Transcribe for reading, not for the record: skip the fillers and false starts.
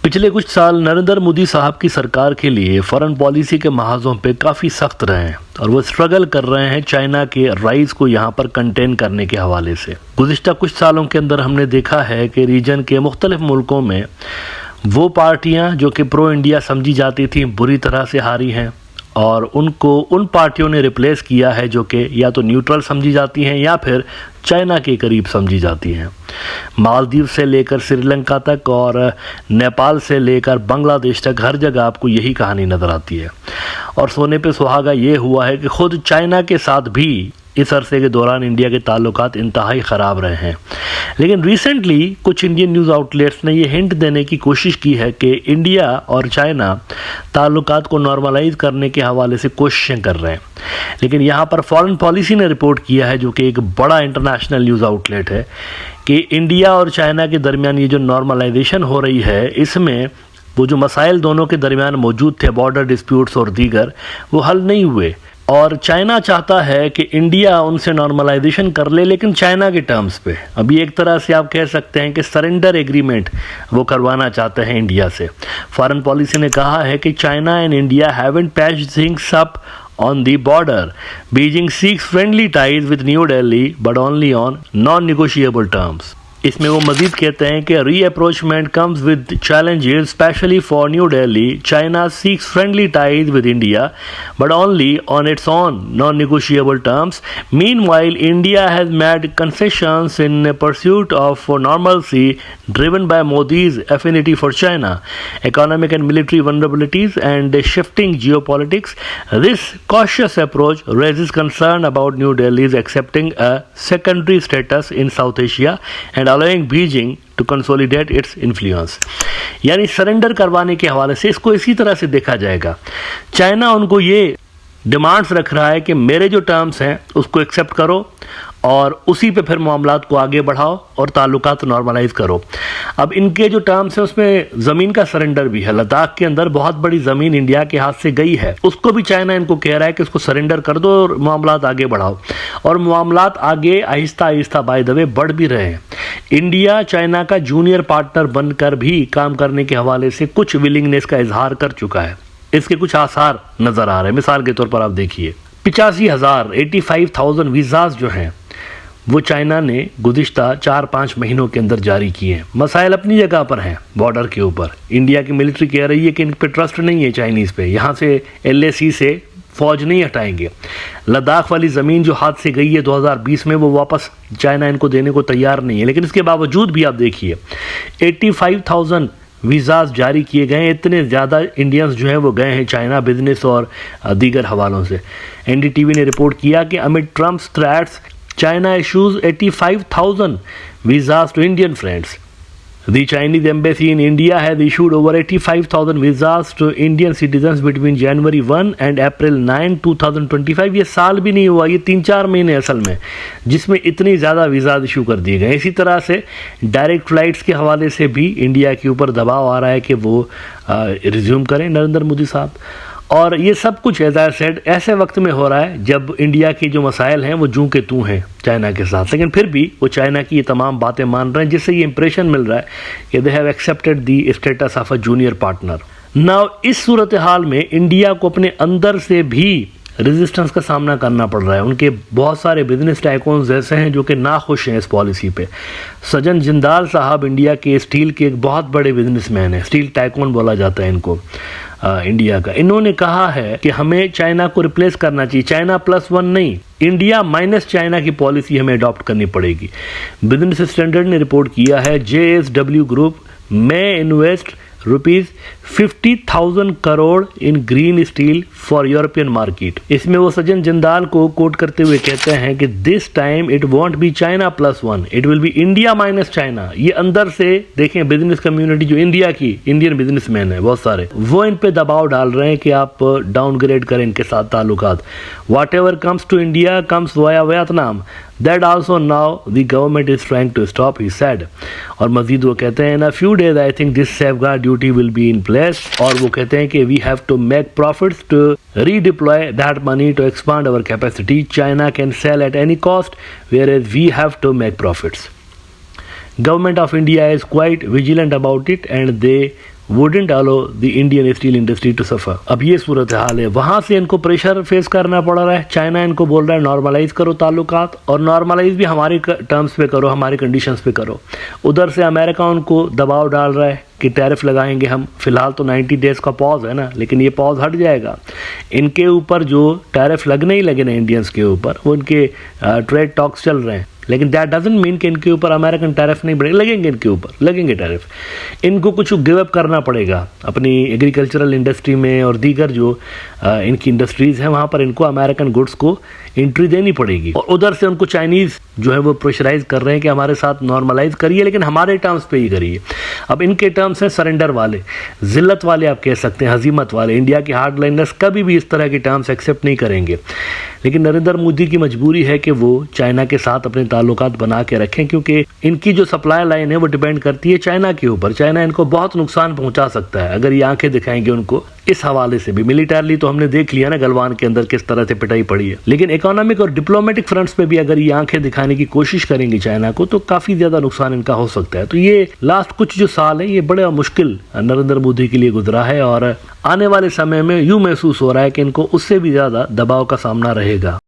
पिछले कुछ साल नरेंद्र मोदी साहब की सरकार के लिए फॉरेन पॉलिसी के महाजों पे काफ़ी सख्त रहे हैं और वो स्ट्रगल कर रहे हैं चाइना के राइज को यहाँ पर कंटेन करने के हवाले से। गुज़िश्ता कुछ सालों के अंदर हमने देखा है कि रीजन के मुख्तलिफ मुल्कों में वो पार्टियाँ जो कि प्रो इंडिया समझी जाती थी बुरी तरह से हारी हैं और उनको उन पार्टियों ने रिप्लेस किया है जो कि या तो न्यूट्रल समझी जाती हैं या फिर चाइना के करीब समझी जाती हैं। मालदीव से लेकर श्रीलंका तक और नेपाल से लेकर बांग्लादेश तक हर जगह आपको यही कहानी नज़र आती है और सोने पे सुहागा ये हुआ है कि खुद चाइना के साथ भी इस अरसे के दौरान इंडिया के ताल्लुकात इंतहाई ख़राब रहे हैं। लेकिन रिसेंटली कुछ इंडियन न्यूज़ आउटलेट्स ने ये हिंट देने की कोशिश की है कि इंडिया और चाइना ताल्लुकात को नॉर्मलाइज करने के हवाले से कोशिशें कर रहे हैं। लेकिन यहाँ पर फॉरेन पॉलिसी ने रिपोर्ट किया है, जो कि एक बड़ा इंटरनेशनल न्यूज़ आउटलेट है, कि इंडिया और चाइना के दरमियान ये जो नॉर्मलाइजेशन हो रही है इसमें वो जो मसाइल दोनों के दरमियान मौजूद थे, बॉर्डर डिस्प्यूट्स और दीगर, वो हल नहीं हुए और चाइना चाहता है कि इंडिया उनसे नॉर्मलाइजेशन कर ले, लेकिन चाइना के टर्म्स पे। अभी एक तरह से आप कह सकते हैं कि सरेंडर एग्रीमेंट वो करवाना चाहते हैं इंडिया से। फॉरेन पॉलिसी ने कहा है कि China and India haven't patched things up on the border. Beijing seeks friendly ties with New Delhi but only on non-negotiable terms. इसमें वो मजीद कहते हैं कि rapprochement comes with challenges specially for New Delhi. China seeks friendly ties with India but only on its own non negotiable terms. Meanwhile India has made concessions in pursuit of normalcy driven by Modi's affinity for China, economic and military vulnerabilities and shifting geopolitics. This cautious approach raises concern about New Delhi's accepting a secondary status in South Asia and allowing Beijing to consolidate its influence. यानी surrender करवाने के हवाले से इसको इसी तरह से देखा जाएगा। चाइना उनको ये डिमांड्स रख रहा है कि मेरे जो टर्म्स हैं उसको एक्सेप्ट करो और उसी पे फिर मामलात को आगे बढ़ाओ और ताल्लुकात नॉर्मलाइज करो। अब इनके जो टर्म्स हैं उसमें ज़मीन का सरेंडर भी है। लद्दाख के अंदर बहुत बड़ी ज़मीन इंडिया के हाथ से गई है, उसको भी चाइना इनको कह रहा है कि उसको सरेंडर कर दो और मामलात आगे बढ़ाओ। और मामलात आगे Aahista Aahista by the way बढ़ भी रहे हैं। इंडिया चाइना का जूनियर पार्टनर बनकर भी काम करने के हवाले से कुछ विलिंगनेस का इजहार कर चुका है। इसके कुछ आसार नज़र आ रहे हैं। मिसाल के तौर पर आप देखिए 85,000 वीज़ाज जो हैं वो चाइना ने गुज़िश्ता 4-5 महीनों के अंदर जारी किए हैं। मसाइल अपनी जगह पर हैं बॉर्डर के ऊपर। इंडिया की मिलिट्री कह रही है कि इन पर ट्रस्ट नहीं है चाइनीज़ पे, यहाँ से LAC से फ़ौज नहीं हटाएंगे। लद्दाख वाली ज़मीन जो हाथ से गई है 2020 में, वो वापस चाइना इनको देने को तैयार नहीं है। लेकिन इसके बावजूद भी आप देखिए 85,000 वीज़ाज जारी किए गए हैं। इतने ज़्यादा इंडियंस जो हैं वो गए हैं चाइना बिजनेस और दीगर हवालों से। NDTV ने रिपोर्ट किया कि amid Trump's threats China issues 85,000 visas to Indian friends. The Chinese embassy in India has issued over 85,000 visas to Indian citizens between January 1 and April 9, 2025. ये साल भी नहीं हुआ, ये 3-4 महीने असल में, जिसमें इतनी ज़्यादा वीज़ाज इशू कर दिए गए। इसी तरह से डायरेक्ट फ़्लाइट्स के हवाले से भी इंडिया के ऊपर दबाव आ रहा है कि वो रिज्यूम करें नरेंद्र मोदी साहब। और ये सब कुछ एज आई सेड ऐसे वक्त में हो रहा है जब इंडिया की जो मसाइल हैं वो जूं के तू हैं चाइना के साथ। लेकिन फिर भी वो चाइना की ये तमाम बातें मान रहे हैं, जिससे ये इंप्रेशन मिल रहा है कि they have accepted the status of a junior partner. Now इस सूरत हाल में इंडिया को अपने अंदर से भी रेजिस्टेंस का सामना करना पड़ रहा है। उनके बहुत सारे बिजनेस टाइकून्स ऐसे हैं जो कि नाखुश हैं इस पॉलिसी पे। सजन जिंदाल साहब इंडिया के स्टील के एक बहुत बड़े बिजनेसमैन हैं, स्टील टाइकून बोला जाता है इनको इंडिया का। इन्होंने कहा है कि हमें चाइना को रिप्लेस करना चाहिए, चाइना +1 नहीं, इंडिया माइनस चाइना की पॉलिसी हमें अडॉप्ट करनी पड़ेगी। बिजनेस स्टैंडर्ड ने रिपोर्ट किया है JSW ग्रुप में invest ₹50,000 crore in green steel for European market. इसमें वो सज्जन जिंदाल को कोट करते हुए कहते हैं कि this time it won't be China +1, it will be India minus China. ये अंदर से देखें बिजनेस कम्युनिटी जो इंडिया की इंडियन बिजनेसमैन है बहुत सारे, वो इन पे दबाव डाल रहे हैं कि आप डाउनग्रेड करें इनके साथ ताल्लुकात। Whatever comes to India comes via Vietnam, that also now the government is trying to stop, he said। और मजीद वो कहते हैं in a few days I think this safeguard duty will be in place। और वो कहते हैं कि we have to make profits to redeploy that money to expand our capacity। China can sell at any cost whereas we have to make profits। Government of India is quite vigilant about it and they wouldn't allow the Indian steel industry to suffer. अब ये सूरत हाल है, वहां से इनको pressure face करना पड़ रहा है। चाइना इनको बोल रहा है नॉर्मलाइज करो ताल्लुकात, और नॉर्मलाइज भी हमारे टर्म्स पे करो, हमारे कंडीशंस पे करो। उधर से अमेरिका उनको दबाव डाल रहा है कि टैरिफ लगाएंगे हम। फिलहाल तो 90 डेज का पॉज है ना, लेकिन ये पॉज हट जाएगा। इनके ऊपर जो टैरिफ लगने ही लगे ना इंडियंस के ऊपर, वो इनके ट्रेड टॉक्स चल रहे हैं, लेकिन दैट डजंट मीन कि इनके ऊपर अमेरिकन टैरिफ नहीं बढ़ेंगे, लगेंगे इनके ऊपर, लगेंगे टैरिफ। इनको कुछ गिव अप करना पड़ेगा अपनी एग्रीकल्चरल इंडस्ट्री में, और दीगर जो इनकी इंडस्ट्रीज हैं वहाँ पर इनको अमेरिकन गुड्स को एंट्री देनी पड़ेगी। और उधर से उनको चाइनीज़ जो है वो प्रेशराइज कर रहे हैं कि हमारे साथ नॉर्मलाइज करिए, लेकिन हमारे टर्म्स पे ही करिए। अब इनके टर्म्स हैं सरेंडर वाले, जिल्लत वाले, आप कह सकते हैं हजीमत वाले। इंडिया के हार्डलाइनर्स कभी भी इस तरह के टर्म्स एक्सेप्ट नहीं करेंगे, लेकिन नरेंद्र मोदी की मजबूरी है कि वो चाइना के साथ अपने ताल्लुकात बना के रखें, क्योंकि इनकी जो सप्लाई लाइन है वो डिपेंड करती है चाइना के ऊपर। चाइना इनको बहुत नुकसान पहुंचा सकता है अगर ये आंखें दिखाएंगे उनको। इस हवाले से भी मिलिटरली तो हमने देख लिया ना गलवान के अंदर किस तरह से पिटाई पड़ी है, लेकिन इकोनॉमिक और डिप्लोमेटिक फ्रंट्स पे भी अगर ये आंखें दिखाने की कोशिश करेंगे चाइना को, तो काफी ज्यादा नुकसान इनका हो सकता है। तो ये लास्ट कुछ जो साल है ये बड़ा मुश्किल नरेंद्र मोदी के लिए गुजरा है, और आने वाले समय में यूं महसूस हो रहा है कि इनको उससे भी ज्यादा दबाव का सामना रहेगा।